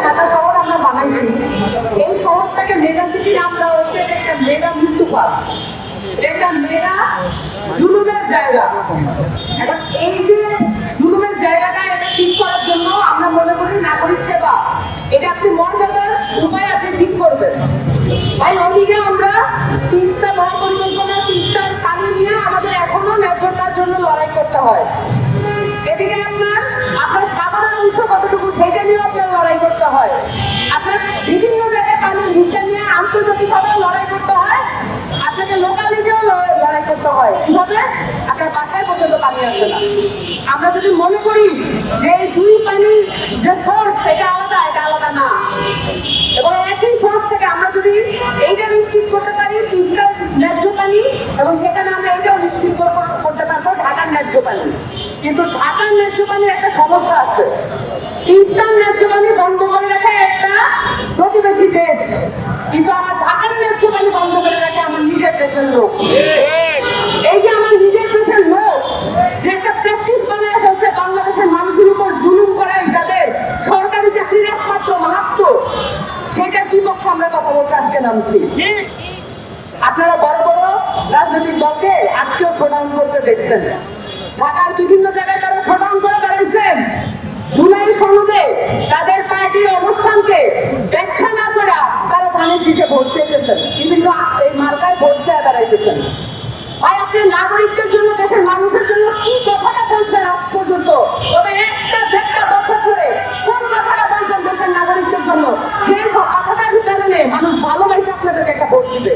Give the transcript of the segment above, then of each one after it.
ঢাকা শহর আমরা বানাইছি, এই শহরটাকে মেগা সিটি নাম দেওয়া হচ্ছে, একটা মেগা মৃত্যুপাত, একটা মেগা জুলুমের জায়গা। এখন এই যে জুলুমের জায়গাটা এটা ঠিক করার জন্য আমরা মনে করি নাগরিক সেবা, এটা আপনি মর্যাদার উপায় আপনি ঠিক করবেন। ভাই ওদিকে আমরা তিস্তা মহাপরিকল্পনা, তিস্তার পানি নিয়ে আমাদের এখনো ন্যায্যতার জন্য লড়াই করতে হয়। এদিকে আপনার সাগরের অংশ কতটুকু সেইটা নিয়ে আপনার লড়াই করতে হয়। আপনার বিভিন্ন জায়গায় পানির হিসা নিয়ে আন্তর্জাতিকভাবেও লড়াই করতে হয়, আপনাকে লোকালিটিও লড়াই করতে হয়। কিভাবে? আপনার বাসায় পর্যন্ত পানি আসবে না। আমরা যদি মনে করি যে এই দুই পানির যে সোর্স এটা আলাদা, এটা আলাদা না, এবং একই সোর্স থেকে আমরা যদি এইটা নিশ্চিত করতে পারি তিস্তার ন্যায্য পানি, এবং সেখানে আমরা এইটাও নিশ্চিত করতে পারবো ঢাকার ন্যায্য পানি। কিন্তু ঢাকার ন্যায্য পানির একটা সমস্যা আছে, তিস্তার ন্যায্য পানি বন্ধ করে রাখে একটা প্রতিবেশী দেশ, কিন্তু আমার ঢাকার ন্যায্য পানি বন্ধ করে রাখে আমার নিজের দেশের লোক। এই যে আমার নিজের দেশের লোক যে একটা প্র্যাকটিস বানায় ফেলছে বাংলাদেশের মানুষের উপর জুলুম করায়, যাদের সরকারি চাকরির একমাত্র মাহাত্ম, সেটার বিপক্ষে আমরা কথা বলতে আজকে নামছি। আপনারা বড় বড় রাজনৈতিক দলকে আজকেও শোডাউন করতে দেখছেন, ঢাকার বিভিন্ন জায়গায় তারা শোডাউন করে দাঁড়িয়েছেন। জুলাই সনদে তাদের পার্টির অবস্থানকে ব্যাখ্যা না করে তারা ধানের শীষে ভোট চেয়েছেন, বিভিন্ন এই মার্কায় ভোট দেওয়া দাঁড়াইতেছেন। ভাই আপনি নাগরিকদের জন্য, দেশের মানুষের জন্য কি কথাটা বলছেন আজ পর্যন্ত? ওদের একটা বছর ধরে কোন কথাটা বলছেন দেশের নাগরিকদের জন্য, যে কথাটার কারণে মানুষ ভালোবাসে আপনাদেরকে একটা ভোট দিবে?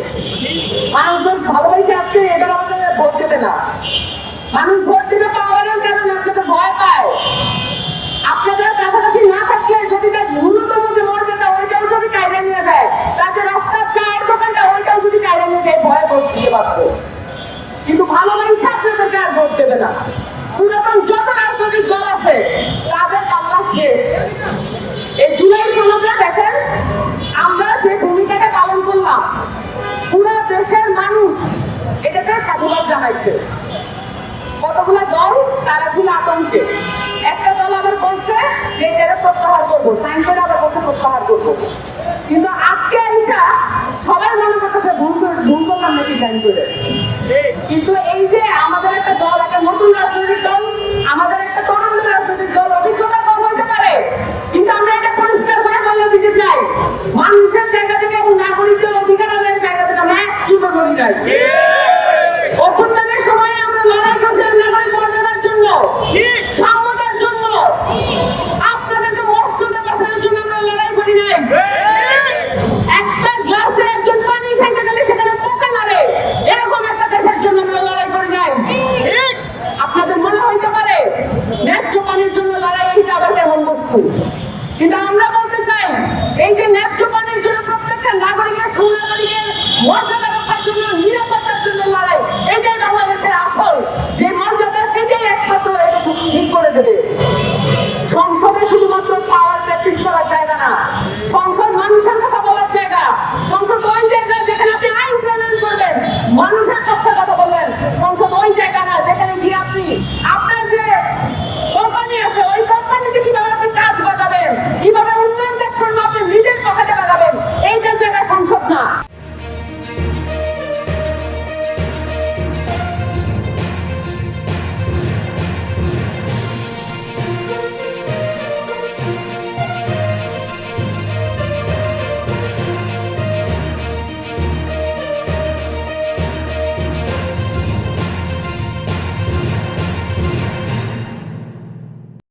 মানুষজন ভালোবাসে আপনি এবার আমাদের ভোট দেবে না। মানুষ ভোট দিবে পাওয়ারের কারণে, আপনাদের ভয় পায়। আপনাদের কাছাকাছি না থাকলে যদি তার ন্যূনতম যে মর্যাদা ওইটাও যদি কায়দা নিয়ে যায়, তাদের রাস্তার চায়ের দোকানটা ওইটাও যদি কায়দা নিয়ে যায়, ভয় ভোট দিতে পারতো। কিন্তু ভালোবাসে আপনাদেরকে আর ভোট দেবে না। পুরাতন যত রাজনৈতিক দল আছে তাদের পাল্লা শেষ। এই জুলাই সনদে দেখেন আমরা যে ভূমিকাটা পালন করলাম, পুরো দেশের মানুষ এটাতে সাধুবাদ জানাইছে। কতগুলো দল তারা ছিল আতঙ্কে, একটা দল আবার বলছে যে এরা প্রত্যাহার করবো, সাইন করে আবার বলছে প্রত্যাহার করবো। কিন্তু আজকে আইসা সবাই মনে করতেছে ভুল করলাম নাকি সাইন করে। কিন্তু এই যে আমাদের একটা দল, একটা নতুন রাজনৈতিক দল, আমাদের একটা তরুণ রাজনৈতিক দল, অভিজ্ঞতা কম হতে পারে, কিন্তু আমরা এটা পরিষ্কার করে বলে দিতে চাই, মানুষের জায়গা থেকে এবং নাগরিকদের অধিকার আদায়ের জায়গা থেকে আমরা এক চুলো করি নাই।